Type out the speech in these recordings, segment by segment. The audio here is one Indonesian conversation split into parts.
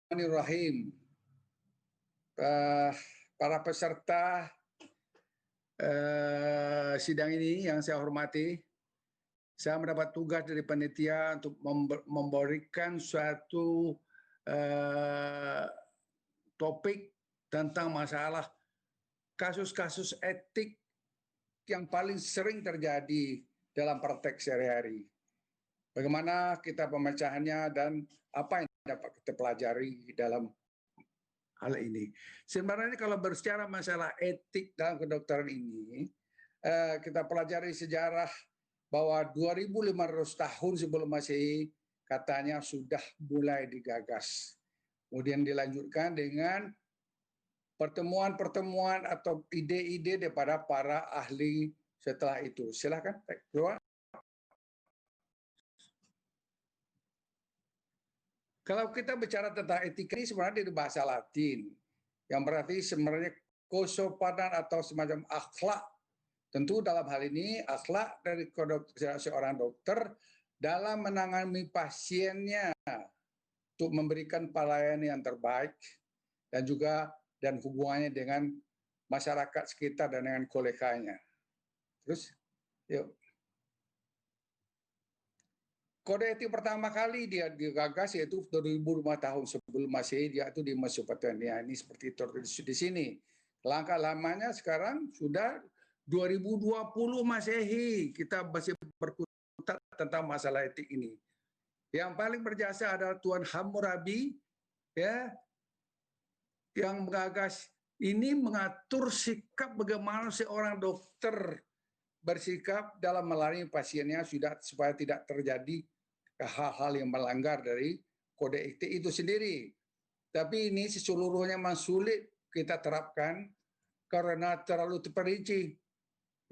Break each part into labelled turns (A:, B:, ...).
A: Bismillahirrahmanirrahim. Para peserta sidang ini yang saya hormati, saya mendapat tugas dari panitia untuk memberikan suatu topik tentang masalah kasus-kasus etik yang paling sering terjadi dalam praktek sehari-hari. Bagaimana kita pemecahannya dan apa yang dapat kita pelajari dalam hal ini. Sebenarnya kalau berbicara masalah etik dalam kedokteran ini, kita pelajari sejarah bahwa 2.500 tahun sebelum Masehi katanya sudah mulai digagas. Kemudian dilanjutkan dengan pertemuan-pertemuan atau ide-ide daripada para ahli setelah itu. Silakan, keluar. Kalau kita bicara tentang etika ini sebenarnya dari bahasa Latin, yang berarti sebenarnya kesopanan atau semacam akhlak. Tentu dalam hal ini akhlak dari seorang dokter dalam menangani pasiennya untuk memberikan pelayanan yang terbaik dan hubungannya dengan masyarakat sekitar dan dengan koleganya. Terus, yuk. Kode etik pertama kali dia digagas yaitu 2005 tahun sebelum Masehi, dia itu di Mesopotamia. Ini seperti tertulis di sini. Langkah lamanya sekarang sudah 2020 Masehi, kita masih berkutat tentang masalah etik ini. Yang paling berjasa adalah Tuan Hammurabi, ya, yang mengagas ini mengatur sikap bagaimana seorang dokter bersikap dalam melayani pasiennya supaya tidak terjadi hal-hal yang melanggar dari kode etik itu sendiri. Tapi ini seluruhnya memang sulit kita terapkan karena terlalu terperinci.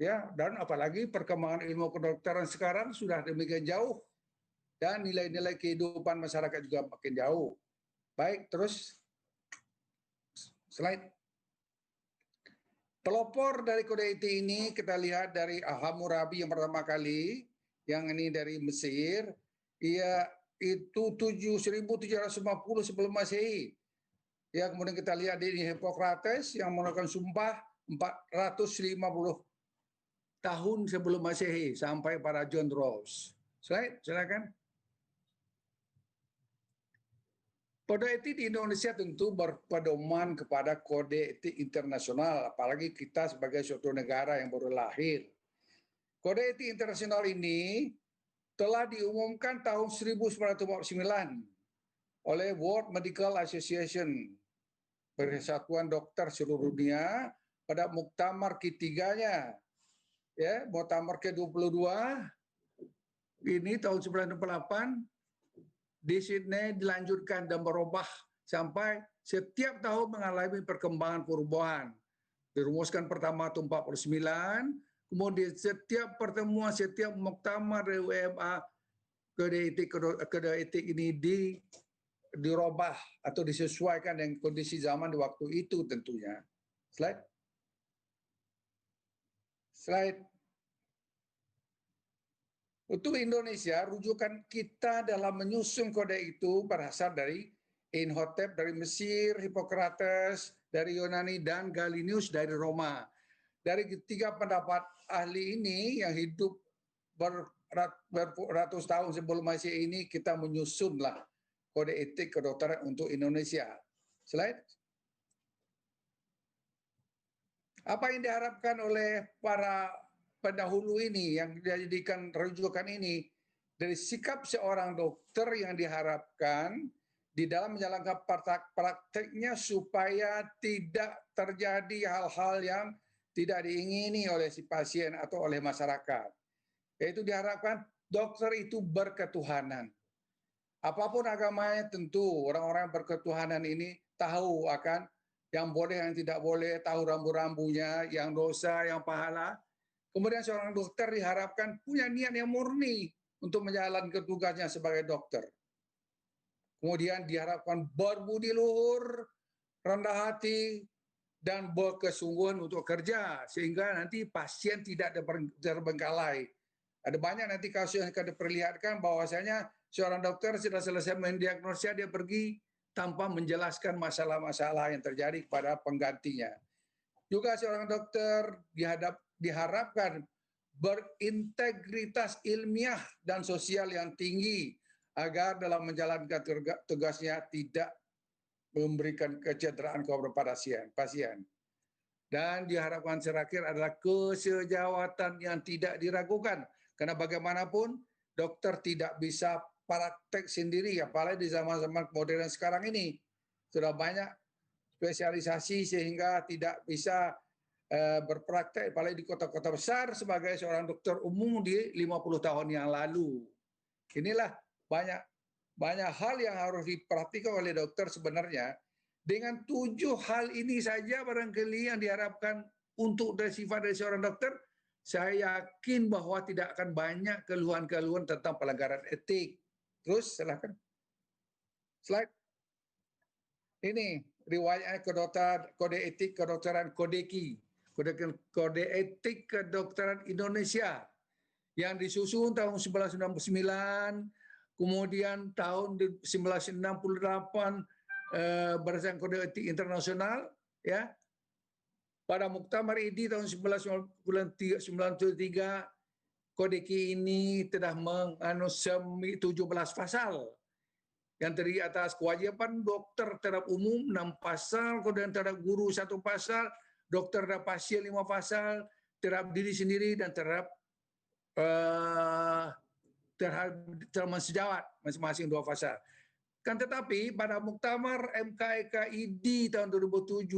A: Ya, dan apalagi perkembangan ilmu kedokteran sekarang sudah demikian jauh dan nilai-nilai kehidupan masyarakat juga makin jauh. Baik, terus slide. Pelopor dari kode etik ini kita lihat dari Hammurabi yang pertama kali, yang ini dari Mesir, ia itu 1750 sebelum Masehi. Ya, kemudian kita lihat di Hippocrates yang melakukan sumpah 450 tahun sebelum Masehi sampai pada John Rawls. Slide, silakan. Kode etik di Indonesia tentu berpedoman kepada kode etik internasional, apalagi kita sebagai suatu negara yang baru lahir. Kode etik internasional ini telah diumumkan tahun 1949 oleh World Medical Association, Persatuan Dokter Seluruh Dunia, pada muktamar ketiganya, ya, muktamar ke-22 ini tahun 1998 di Sydney dilanjutkan dan berubah sampai setiap tahun mengalami perkembangan perubahan. Dirumuskan pertama tahun 49, kemudian setiap pertemuan, setiap muktamar WMA kode etik ini dirubah atau disesuaikan dengan kondisi zaman di waktu itu tentunya. Slide. Slide. Untuk Indonesia, rujukan kita dalam menyusun kode itu berasal dari Imhotep dari Mesir, Hippocrates dari Yunani, dan Galenius dari Roma. Dari ketiga pendapat ahli ini yang hidup beratus tahun sebelum Masehi ini, kita menyusunlah kode etik kedokteran untuk Indonesia. Slide. Apa yang diharapkan oleh para pendahulu ini yang dijadikan rujukan ini dari sikap seorang dokter yang diharapkan di dalam menjalankan prakteknya supaya tidak terjadi hal-hal yang tidak diingini oleh si pasien atau oleh masyarakat. Yaitu diharapkan dokter itu berketuhanan. Apapun agamanya tentu orang-orang berketuhanan ini tahu akan yang boleh, yang tidak boleh, tahu rambu-rambunya, yang dosa, yang pahala. Kemudian seorang dokter diharapkan punya niat yang murni untuk menjalankan tugasnya sebagai dokter. Kemudian diharapkan berbudi luhur, rendah hati, dan berkesungguhan untuk kerja, sehingga nanti pasien tidak terbengkalai. Ada banyak nanti kasus yang akan diperlihatkan bahwasanya seorang dokter sudah selesai mendiagnosa, dia pergi tanpa menjelaskan masalah-masalah yang terjadi kepada penggantinya. Juga seorang dokter diharapkan berintegritas ilmiah dan sosial yang tinggi agar dalam menjalankan tugasnya tidak memberikan kecederaan kepada pasien. Dan diharapkan terakhir adalah kesejawatan yang tidak diragukan. Karena bagaimanapun dokter tidak bisa praktek sendiri, apalagi di zaman-zaman modern sekarang ini. Sudah banyak spesialisasi sehingga tidak bisa berpraktek, apalagi di kota-kota besar sebagai seorang dokter umum di 50 tahun yang lalu. Inilah banyak hal yang harus diperhatikan oleh dokter sebenarnya. Dengan 7 hal ini saja barangkali yang diharapkan untuk sifat dari seorang dokter, saya yakin bahwa tidak akan banyak keluhan-keluhan tentang pelanggaran etik. Terus silakan. Slide. Ini riwayat kode etik kedokteran Kodeki, kode etik kedokteran Indonesia yang disusun tahun 1999, kemudian tahun 1968 berdasarkan kode etik internasional, ya. Pada Muktamar ID tahun 1993, Kodeki ini telah mengandung 17 pasal yang terdiri atas kewajiban dokter terhadap umum 6 pasal, kemudian terhadap guru 1 pasal, dokter terhadap pasien 5 pasal, terhadap diri sendiri dan terhadap sejawat masing-masing 2 pasal. Kan tetapi pada Muktamar MKEKID tahun 2007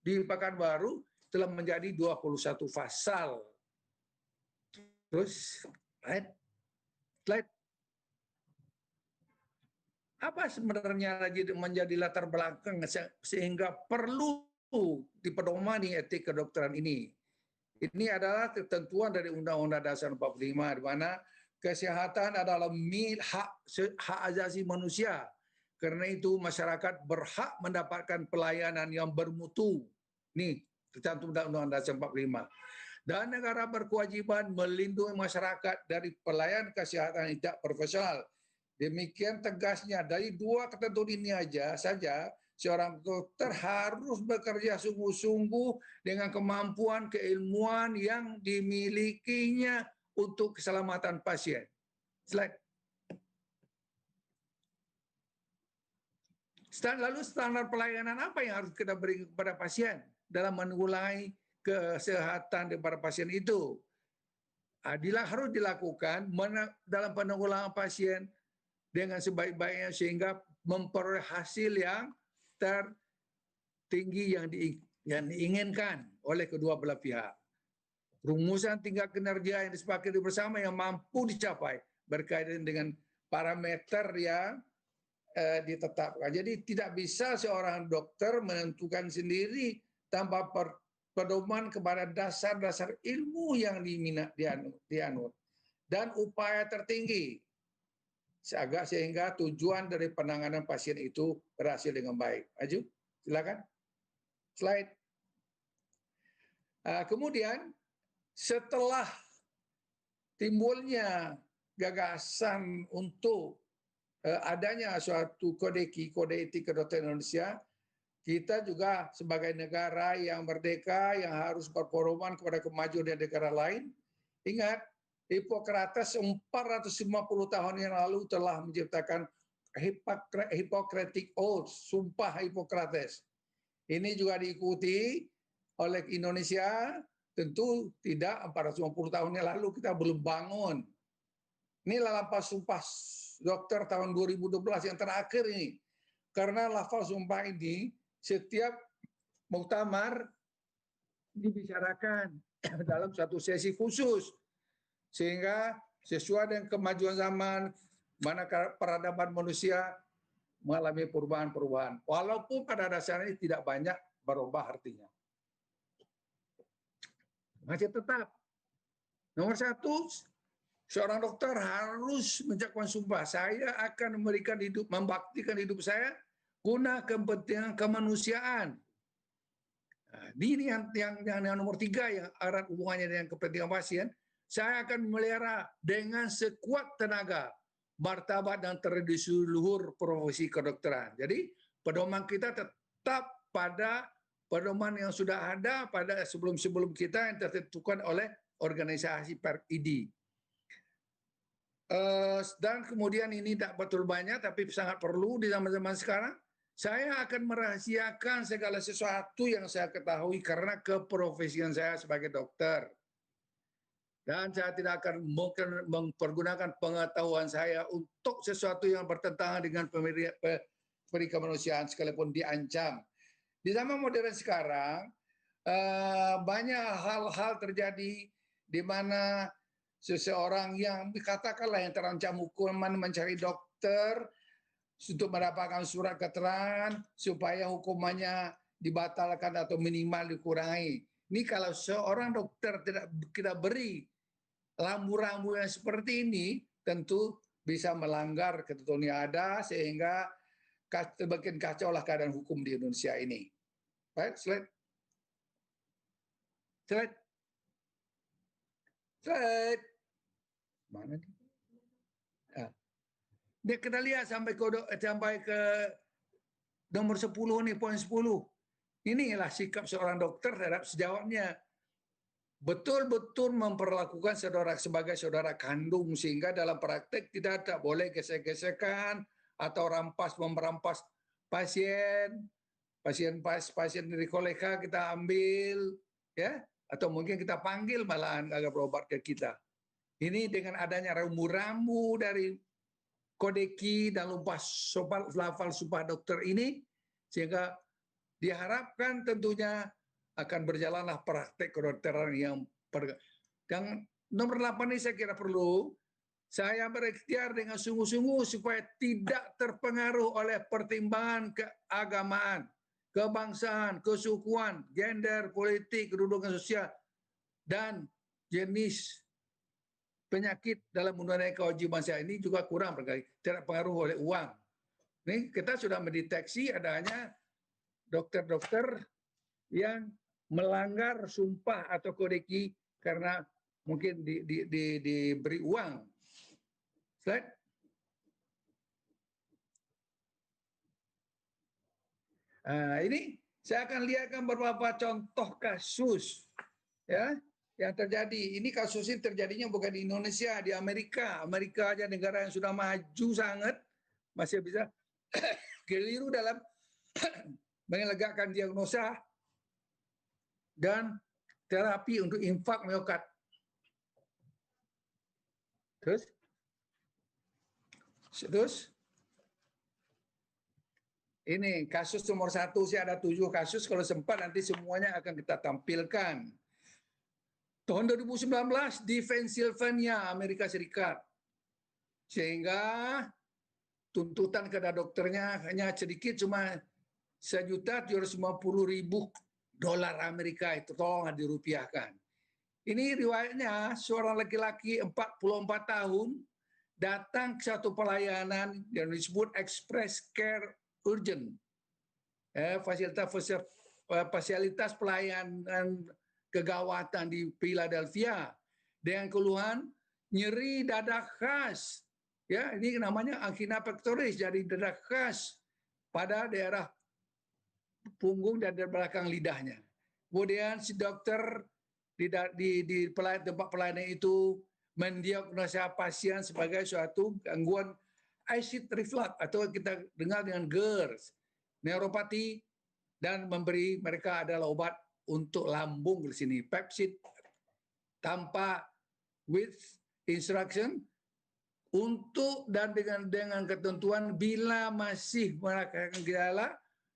A: di Pekanbaru telah menjadi 21 pasal. Terus slide. Apa sebenarnya lagi menjadi latar belakang sehingga perlu dipedomani etik kedokteran ini? Ini adalah ketentuan dari Undang-Undang Dasar 45 di mana kesehatan adalah hak asasi manusia. Karena itu masyarakat berhak mendapatkan pelayanan yang bermutu. Nih, tercantum dalam Undang-Undang Dasar 45. Dan negara berkewajiban melindungi masyarakat dari pelayanan kesehatan yang tidak profesional. Demikian tegasnya dari 2 ketentuan ini saja seorang dokter harus bekerja sungguh-sungguh dengan kemampuan keilmuan yang dimilikinya untuk keselamatan pasien. Slide. Lalu standar pelayanan apa yang harus kita beri kepada pasien dalam menanggulangi kesehatan daripada pasien itu? Harus dilakukan dalam penanggulangan pasien dengan sebaik-baiknya sehingga memperoleh hasil yang tertinggi yang diinginkan oleh kedua belah pihak. Rumusan tingkat kinerja yang disepakati bersama yang mampu dicapai berkaitan dengan parameter yang ditetapkan. Jadi tidak bisa seorang dokter menentukan sendiri tanpa pedoman kepada dasar-dasar ilmu yang dianut dan upaya tertinggi sehingga tujuan dari penanganan pasien itu berhasil dengan baik. Maju, silakan. Slide. Kemudian setelah timbulnya gagasan untuk adanya suatu kode etik kedokteran Indonesia, kita juga sebagai negara yang merdeka yang harus berpedoman kepada kemajuan dari negara lain, ingat Hippocrates 450 tahun yang lalu telah menciptakan Hippocratic Oath, Sumpah Hippocrates. Ini juga diikuti oleh Indonesia, tentu tidak 450 tahun yang lalu kita belum bangun. Ini lafaz sumpah dokter tahun 2012 yang terakhir ini. Karena lafaz sumpah ini setiap muktamar dibicarakan dalam satu sesi khusus. Sehingga sesuai dengan kemajuan zaman, mana peradaban manusia mengalami perubahan-perubahan. Walaupun pada dasarnya tidak banyak berubah artinya. Masih tetap. Nomor 1, seorang dokter harus mengucapkan sumpah. Saya akan membaktikan hidup saya guna kepentingan kemanusiaan. Nah, ini yang nomor 3 yang erat hubungannya dengan kepentingan pasien. Saya akan memelihara dengan sekuat tenaga, martabat dan tradisi luhur profesi kedokteran. Jadi pedoman kita tetap pada pedoman yang sudah ada pada sebelum-sebelum kita yang ditentukan oleh organisasi PERID. Dan kemudian ini tak betul banyak, tapi sangat perlu di zaman-zaman sekarang. Saya akan merahasiakan segala sesuatu yang saya ketahui karena keprofesian saya sebagai dokter. Dan saya tidak akan mungkin mempergunakan pengetahuan saya untuk sesuatu yang bertentangan dengan peri kemanusiaan sekalipun diancam. Di zaman modern sekarang, banyak hal-hal terjadi di mana seseorang yang katakanlah yang terancam hukuman mencari dokter untuk mendapatkan surat keterangan supaya hukumannya dibatalkan atau minimal dikurangi. Ini kalau seorang dokter tidak kita beri rambu-rambu yang seperti ini, tentu bisa melanggar ketentuan yang ada sehingga makin kacau lah keadaan hukum di Indonesia ini. Baik, slide. Mana nih? Dia kita lihat sampai ke nomor 10 nih, poin 10. Inilah sikap seorang dokter terhadap sejawatnya. Betul-betul memperlakukan saudara sebagai saudara kandung sehingga dalam praktek tidak boleh gesek-gesekan atau merampas pasien dari kolega kita ambil, ya, atau mungkin kita panggil malahan agar berobat ke kita. Ini dengan adanya rambu-rambu dari Kodeki dan lafal sumpah dokter ini, sehingga diharapkan tentunya akan berjalanlah praktek kedokteran yang nomor 8 ini saya kira perlu saya berikhtiar dengan sungguh-sungguh supaya tidak terpengaruh oleh pertimbangan keagamaan, kebangsaan, kesukuan, gender, politik, kedudukan sosial, dan jenis penyakit dalam mengenai kewajiban saya ini juga kurang berkali, tidak pengaruh oleh uang. Ini kita sudah mendeteksi adanya dokter-dokter yang melanggar sumpah atau kodeki karena mungkin diberi uang. Slide. Ini saya akan lihatkan beberapa contoh kasus, ya, yang terjadi. Ini kasus ini terjadinya bukan di Indonesia, di Amerika. Amerika aja negara yang sudah maju sangat masih bisa keliru dalam menegakkan diagnosa dan terapi untuk infak miokard. Terus ini kasus nomor 1 sih ada 7 kasus, kalau sempat nanti semuanya akan kita tampilkan. Tahun 2019 di Pennsylvania, Amerika Serikat. Sehingga tuntutan kepada dokternya hanya sedikit, cuma $1.750.000 Amerika, itu tolong dirupiahkan. Ini riwayatnya seorang laki-laki 44 tahun datang ke satu pelayanan yang disebut Express Care Urgent, fasilitas pelayanan kegawatan di Philadelphia dengan keluhan nyeri dada khas, ya ini namanya angina pectoris, jadi dada khas pada daerah punggung dan di belakang lidahnya. Kemudian si dokter di tempat pelayanan itu mendiagnosa pasien sebagai suatu gangguan acid reflux atau kita dengar dengan GERD, neuropati, dan memberi mereka adalah obat untuk lambung di sini, Pepcid, tanpa with instruction untuk dan dengan ketentuan bila masih merasakan gejala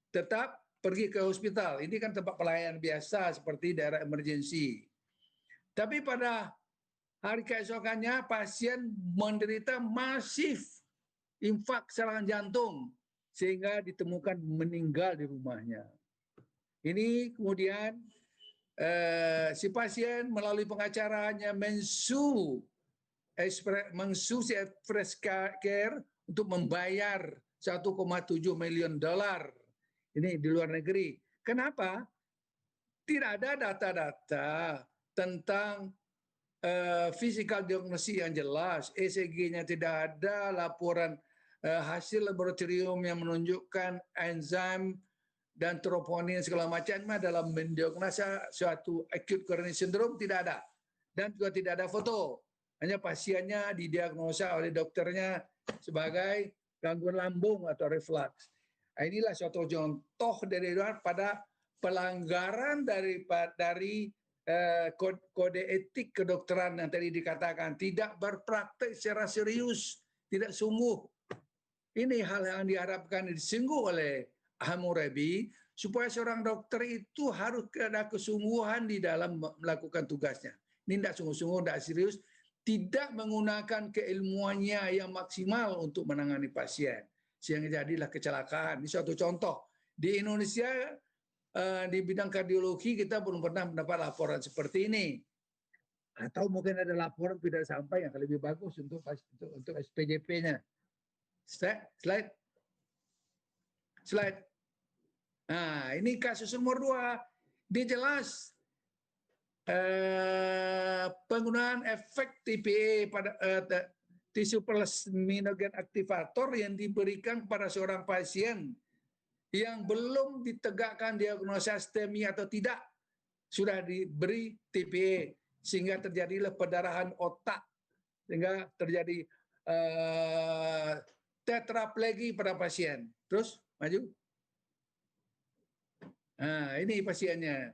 A: tetap pergi ke hospital. Ini kan tempat pelayanan biasa seperti daerah emergensi. Tapi pada hari keesokannya pasien menderita masif infak serangan jantung sehingga ditemukan meninggal di rumahnya. Ini kemudian si pasien melalui pengacaranya mensu si Express Care untuk membayar $1,7 miliar. Ini di luar negeri. Kenapa? Tidak ada data-data tentang physical diagnosis yang jelas, ECG-nya tidak ada, laporan hasil laboratorium yang menunjukkan enzim dan troponin segala macam dalam mendiagnosa suatu acute coronary syndrome tidak ada. Dan juga tidak ada foto. Hanya pasiennya didiagnosa oleh dokternya sebagai gangguan lambung atau reflux. Inilah suatu contoh dari pada pelanggaran dari kode etik kedokteran yang tadi dikatakan, tidak berpraktek secara serius, tidak sungguh. Ini hal yang diharapkan disinggung oleh Hammurabi, supaya seorang dokter itu harus ada kesungguhan di dalam melakukan tugasnya. Ini tidak sungguh-sungguh, tidak serius, tidak menggunakan keilmuannya yang maksimal untuk menangani pasien, sehingga jadilah kecelakaan. Ini suatu contoh. Di Indonesia, di bidang kardiologi kita belum pernah mendapat laporan seperti ini. Atau mungkin ada laporan tidak sampai yang lebih bagus untuk SPJP-nya. Slide. Nah, ini kasus nomor 2. Dia jelas penggunaan efek TPA pada tisu plasminogen aktivator yang diberikan kepada seorang pasien yang belum ditegakkan diagnosa STEMI atau tidak, sudah diberi TPA sehingga terjadilah pendarahan otak, sehingga terjadi tetraplegi pada pasien. Terus maju. Nah, ini pasiennya.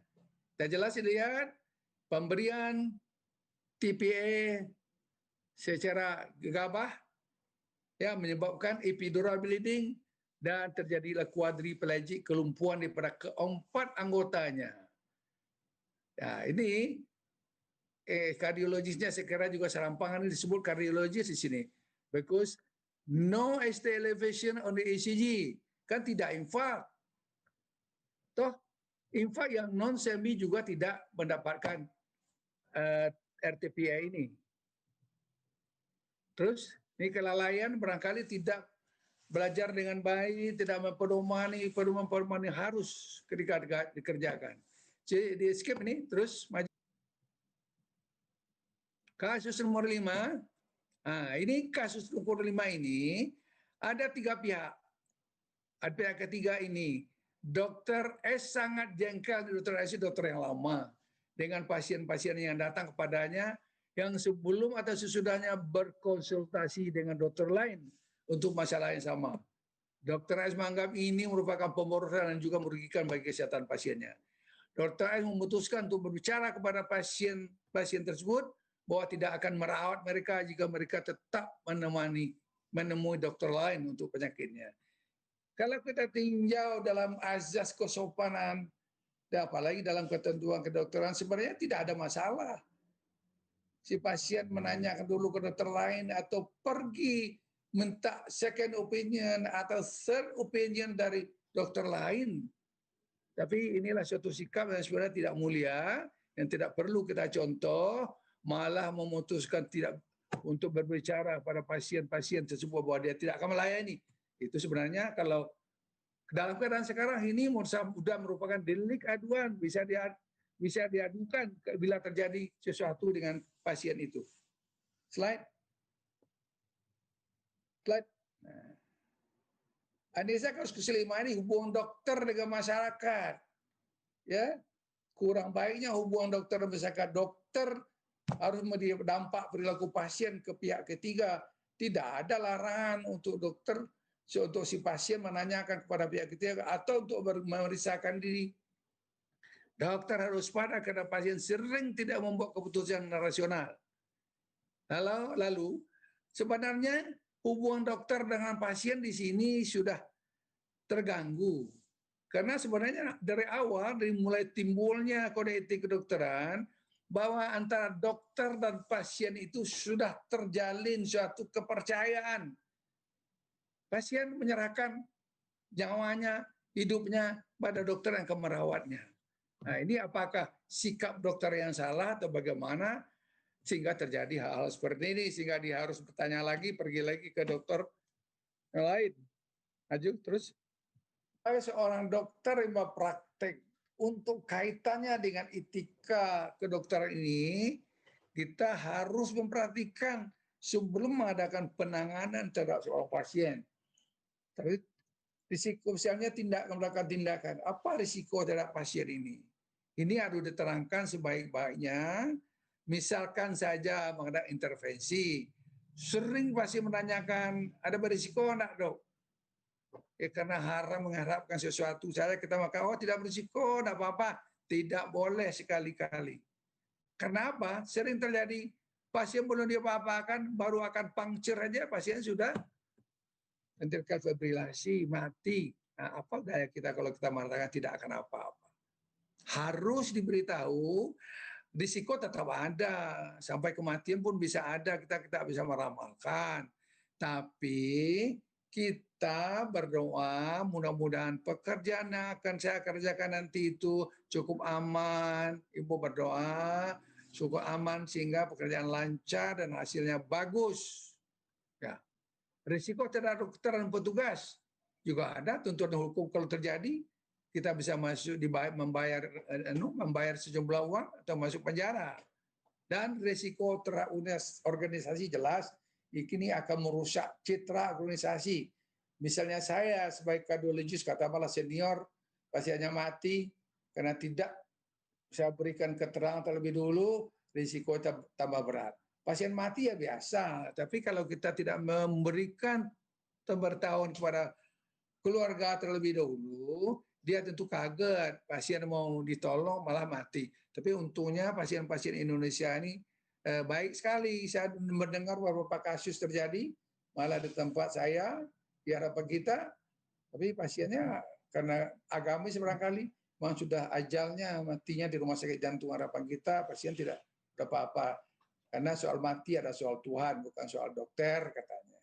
A: Kita jelas lihat pemberian TPA secara gegabah ya menyebabkan epidural bleeding dan terjadilah quadriplegic, kelumpuhan daripada keempat anggotanya. Nah, ini kardiologisnya saya kira juga serampangan ini disebut kardiologis di sini. Because no ST elevation on the ECG, kan tidak infak. Toh infak yang non semi juga tidak mendapatkan RTPA ini. Terus ini kelalaian barangkali tidak belajar dengan baik, tidak memperdomani pedoman harus ketika dikerjakan. Jadi di skip ini, terus maju. Kasus nomor 5. Nah, ini kasus nomor 5 ini ada 3 pihak. Ada pihak ketiga ini. Dokter S sangat jengkel, dokter S dokter yang lama dengan pasien-pasien yang datang kepadanya yang sebelum atau sesudahnya berkonsultasi dengan dokter lain untuk masalah yang sama. Dokter S menganggap ini merupakan pemborosan dan juga merugikan bagi kesehatan pasiennya. Dokter S memutuskan untuk berbicara kepada pasien tersebut bahwa tidak akan merawat mereka jika mereka tetap menemui dokter lain untuk penyakitnya. Kalau kita tinjau dalam azas kesopanan, apalagi dalam ketentuan kedokteran, sebenarnya tidak ada masalah. Si pasien menanyakan dulu ke dokter lain atau pergi minta second opinion atau third opinion dari dokter lain. Tapi inilah suatu sikap yang sebenarnya tidak mulia, yang tidak perlu kita contoh, malah memutuskan tidak untuk berbicara pada pasien-pasien tersebut bahwa dia tidak akan melayani. Itu sebenarnya kalau dalam keadaan sekarang ini sudah merupakan delik aduan, bisa diadukan bila terjadi sesuatu dengan pasien itu. Slide. Nah. Anissa kasus kelima ini hubungan dokter dengan masyarakat. Ya, kurang baiknya hubungan dokter dan masyarakat. Dokter harus berdampak perilaku pasien ke pihak ketiga. Tidak ada larangan untuk dokter untuk si pasien menanyakan kepada pihak ketiga atau untuk memeriksakan diri. Dokter harus pada karena pasien sering tidak membuat keputusan rasional. Lalu sebenarnya hubungan dokter dengan pasien di sini sudah terganggu. Karena sebenarnya dari awal, dari mulai timbulnya kode etik kedokteran, bahwa antara dokter dan pasien itu sudah terjalin suatu kepercayaan. Pasien menyerahkan nyawanya, hidupnya pada dokter yang akan merawatnya. Nah, ini apakah sikap dokter yang salah atau bagaimana sehingga terjadi hal-hal seperti ini, sehingga dia harus bertanya lagi, pergi lagi ke dokter yang lain. Maju terus. Seorang dokter yang berpraktek untuk kaitannya dengan etika kedokteran ini, kita harus memperhatikan sebelum mengadakan penanganan terhadap seorang pasien. Tapi risiko misalnya melakukan tindakan. Apa risiko terhadap pasien ini? Ini harus diterangkan sebaik-baiknya. Misalkan saja mengenai intervensi. Sering pasien menanyakan, ada berisiko enggak, Dok? Karena haram mengharapkan sesuatu. Kita maka, oh tidak berisiko, enggak apa-apa. Tidak boleh sekali-kali. Kenapa? Sering terjadi pasien belum diapa-apakan, baru akan puncture aja, pasien sudah ventricular fibrilasi, mati. Nah, apa daya kita kalau kita mengatakan tidak akan apa-apa? Harus diberitahu, risiko tetap ada, sampai kematian pun bisa ada, kita bisa meramalkan. Tapi kita berdoa, mudah-mudahan pekerjaan yang akan saya kerjakan nanti itu cukup aman. Ibu berdoa, cukup aman sehingga pekerjaan lancar dan hasilnya bagus. Ya. Risiko terhadap dokter dan petugas juga ada tuntutan hukum kalau terjadi kita bisa masuk membayar sejumlah uang atau masuk penjara. Dan risiko terhadap organisasi jelas ini akan merusak citra organisasi. Misalnya saya sebagai kardiologis katakanlah senior pasiennya mati karena tidak saya berikan keterangan terlebih dulu, risiko tambah berat. Pasien mati ya biasa, tapi kalau kita tidak memberikan pemberitahuan kepada keluarga terlebih dahulu, dia tentu kaget, pasien mau ditolong malah mati. Tapi untungnya pasien-pasien Indonesia ini baik sekali. Saya mendengar beberapa kasus terjadi, malah di tempat saya, di hadapan kita, tapi pasiennya karena agamis barangkali, memang sudah ajalnya, matinya di rumah sakit jantung harapan kita, pasien tidak apa-apa. Karena soal mati ada soal Tuhan, bukan soal dokter katanya.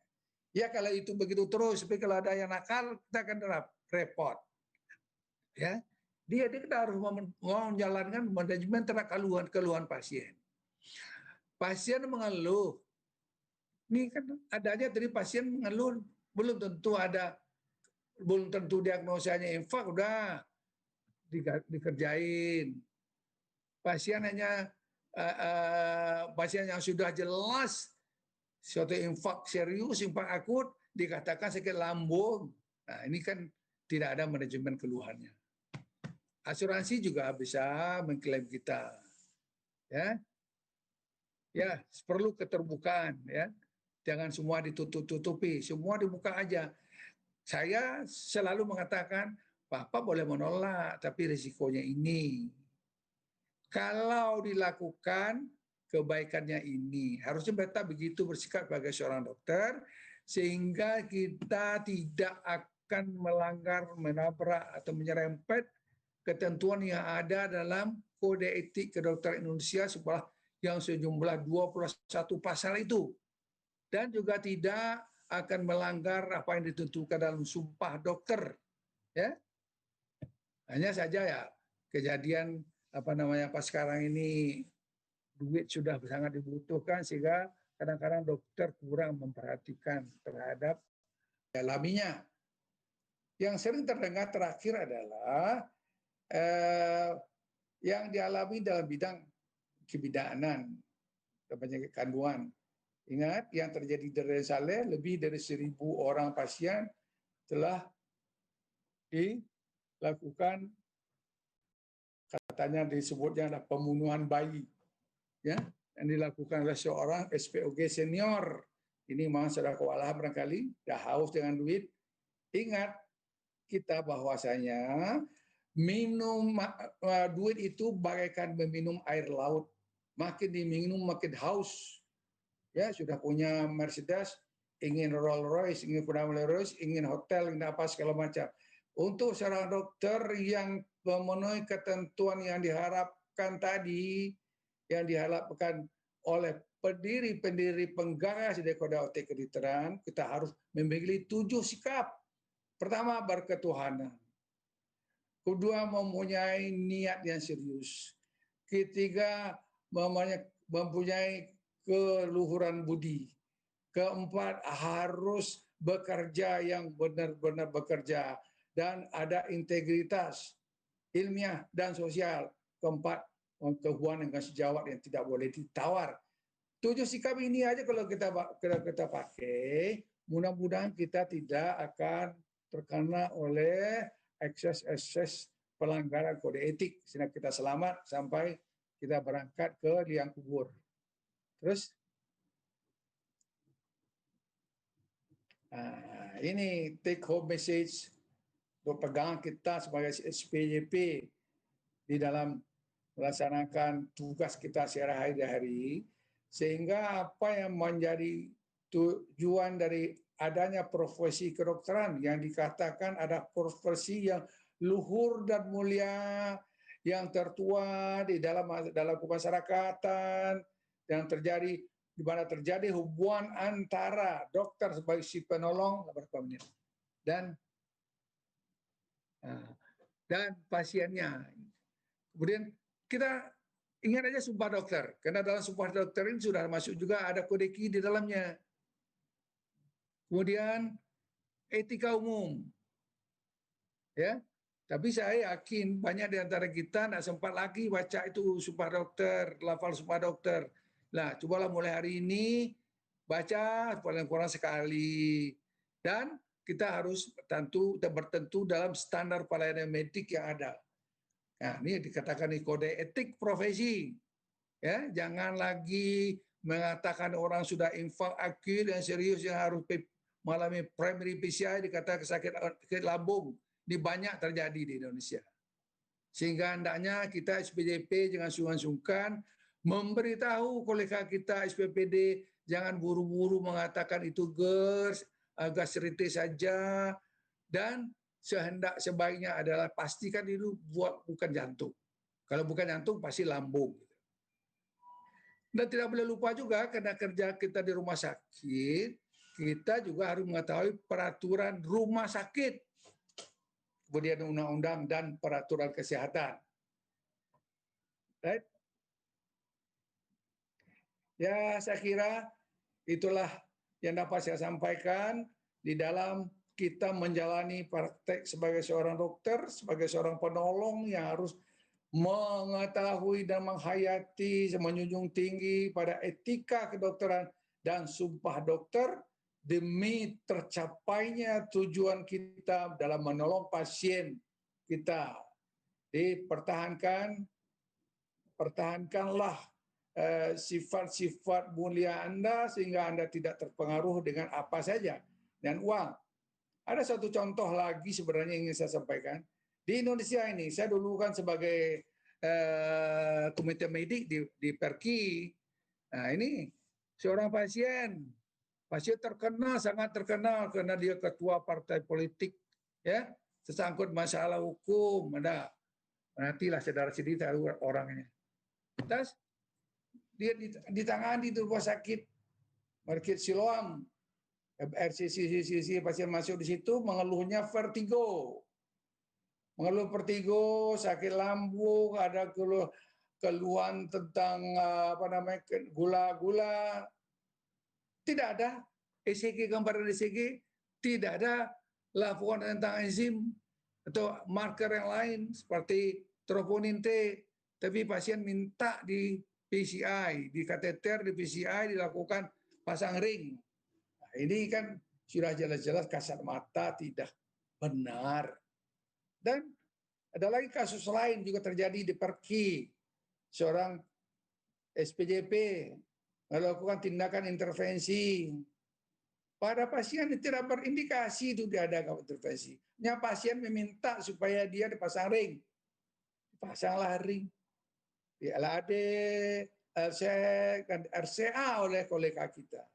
A: Ya kalau itu begitu terus, tapi kalau ada yang nakal, kita akan repot. Ya, kita harus menjalankan manajemen terhadap keluhan pasien. Pasien mengeluh, ini kan adanya dari pasien mengeluh, belum tentu diagnosanya infak udah dikerjain. Pasien hanya pasien yang sudah jelas suatu infak serius, infak akut, dikatakan sakit lambung. Nah, ini kan tidak ada manajemen keluhannya. Asuransi juga bisa mengklaim kita. Ya, perlu keterbukaan ya. Jangan semua ditutup-tutupi, semua dibuka aja. Saya selalu mengatakan, Bapak boleh menolak, tapi risikonya ini. Kalau dilakukan kebaikannya ini. Harusnya kita begitu bersikap sebagai seorang dokter, sehingga kita tidak akan melanggar, menabrak, atau menyerempet ketentuan yang ada dalam Kode Etik Kedokteran Indonesia yang sejumlah 21 pasal itu. Dan juga tidak akan melanggar apa yang ditentukan dalam Sumpah Dokter. Ya. Hanya saja ya kejadian pas sekarang ini duit sudah sangat dibutuhkan sehingga kadang-kadang dokter kurang memperhatikan terhadap alaminya. Yang sering terdengar terakhir adalah yang dialami dalam bidang kebidanan dan penyakit kandungan. Ingat, yang terjadi di Saleh, lebih dari 1.000 orang pasien telah dilakukan, katanya disebutnya adalah pembunuhan bayi, ya, yang dilakukan oleh seorang SPOG senior. Ini memang sudah kewalahan barangkali, sudah haus dengan duit. Ingat kita bahwasanya minum duit itu bagaikan meminum air laut. Makin diminum makin haus. Ya, sudah punya Mercedes, ingin Rolls Royce, ingin Ferrari Royce, ingin hotel, ingin apa segala macam. Untuk seorang dokter yang memenuhi ketentuan yang diharapkan tadi, yang diharapkan oleh pendiri penggagas dari Kode Etik Kedokteran, kita harus memiliki 7 sikap. Pertama, berketuhanan. Kedua, mempunyai niat yang serius. Ketiga, mempunyai keluhuran budi. Keempat, harus bekerja yang benar-benar bekerja dan ada integritas ilmiah dan sosial. Keempat, kehukuman dengan sejawat yang tidak boleh ditawar. 7 sikap ini aja kalau kita pakai, mudah-mudahan kita tidak akan terkena oleh ekses-ekses pelanggaran kode etik, sehingga kita selamat sampai kita berangkat ke liang kubur. Terus, ini take home message untuk pegangan kita sebagai SPJP di dalam melaksanakan tugas kita sehari-hari, sehingga apa yang menjadi tujuan dari adanya profesi kedokteran yang dikatakan ada profesi yang luhur dan mulia, yang tertua di dalam kemasyarakatan, yang terjadi di mana terjadi hubungan antara dokter sebagai si penolong dan pasiennya. Kemudian kita ingat aja sumpah dokter, karena dalam sumpah dokter ini sudah masuk juga ada kode ki di dalamnya. Kemudian etika umum, ya. Tapi saya yakin banyak di antara kita tidak sempat lagi baca itu sumpah dokter, lafal sumpah dokter. Nah, cobalah mulai hari ini baca paling kurang sekali. Dan kita harus bertentu dalam standar pelayanan medik yang ada. Nah, ini dikatakan di kode etik profesi. Ya, jangan lagi mengatakan orang sudah infak akut yang serius yang harus mengalami primary PCI dikatakan sakit lambung. Ini banyak terjadi di Indonesia. Sehingga hendaknya kita SPJP jangan sungkan-sungkan memberitahu kolega kita SPPD, jangan buru-buru mengatakan itu gas rite saja, dan sebaiknya adalah pastikan itu bukan jantung. Kalau bukan jantung pasti lambung. Dan tidak boleh lupa juga karena kerja kita di rumah sakit, kita juga harus mengetahui peraturan rumah sakit, kemudian undang-undang dan peraturan kesehatan. Right? Ya, saya kira itulah yang dapat saya sampaikan di dalam kita menjalani praktek sebagai seorang dokter, sebagai seorang penolong yang harus mengetahui dan menghayati, menjunjung tinggi pada etika kedokteran dan sumpah dokter demi tercapainya tujuan kita dalam menolong pasien kita. Pertahankanlah sifat-sifat mulia Anda sehingga Anda tidak terpengaruh dengan apa saja dan uang. Ada satu contoh lagi sebenarnya yang ingin saya sampaikan. Di Indonesia ini, saya dulu kan sebagai komite medik di Perki. Nah, ini seorang pasien terkenal, sangat terkenal karena dia ketua partai politik, ya, tersangkut masalah hukum, ada nantilah saudara sendiri tahu orangnya. Terus dia ditangani di rumah sakit Market Siloam, RCC pasien masuk di situ mengeluhnya vertigo, sakit lambung, ada keluhan tentang gula-gula. Tidak ada ECG, gambaran ECG, tidak ada laporan tentang enzim atau marker yang lain seperti troponin T, tapi pasien minta di PCI, di kateter, di PCI dilakukan pasang ring. Nah, ini kan sudah jelas-jelas kasat mata tidak benar. Dan ada lagi kasus lain juga terjadi di Perki. Seorang SPJP melakukan tindakan intervensi pada pasien yang tidak berindikasi itu diadakan intervensi. Pasien meminta supaya dia dipasang ring. Dipasanglah ring. Di LAD, LSEC, dan RCA oleh kolega kita.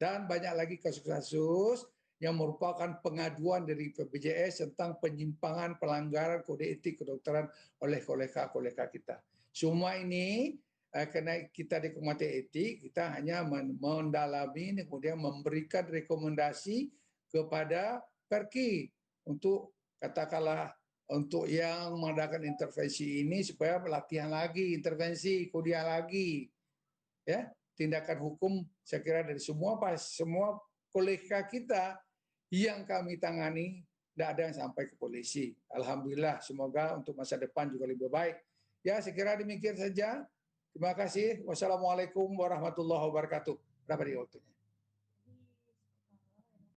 A: Dan banyak lagi kasus-kasus yang merupakan pengaduan dari BPJS tentang penyimpangan pelanggaran kode etik kedokteran oleh kolega-kolega kita. Semua ini karena kita di komite etik, kita hanya mendalami kemudian memberikan rekomendasi kepada Perki untuk katakanlah untuk yang mengadakan intervensi ini supaya pelatihan lagi, intervensi, kuliah lagi, ya, tindakan hukum saya kira dari semua kolega kita yang kami tangani tidak ada yang sampai ke polisi. Alhamdulillah, semoga untuk masa depan juga lebih baik. Ya, saya kira demikian saja. Terima kasih. Wassalamualaikum warahmatullahi wabarakatuh. Berapa di waktunya?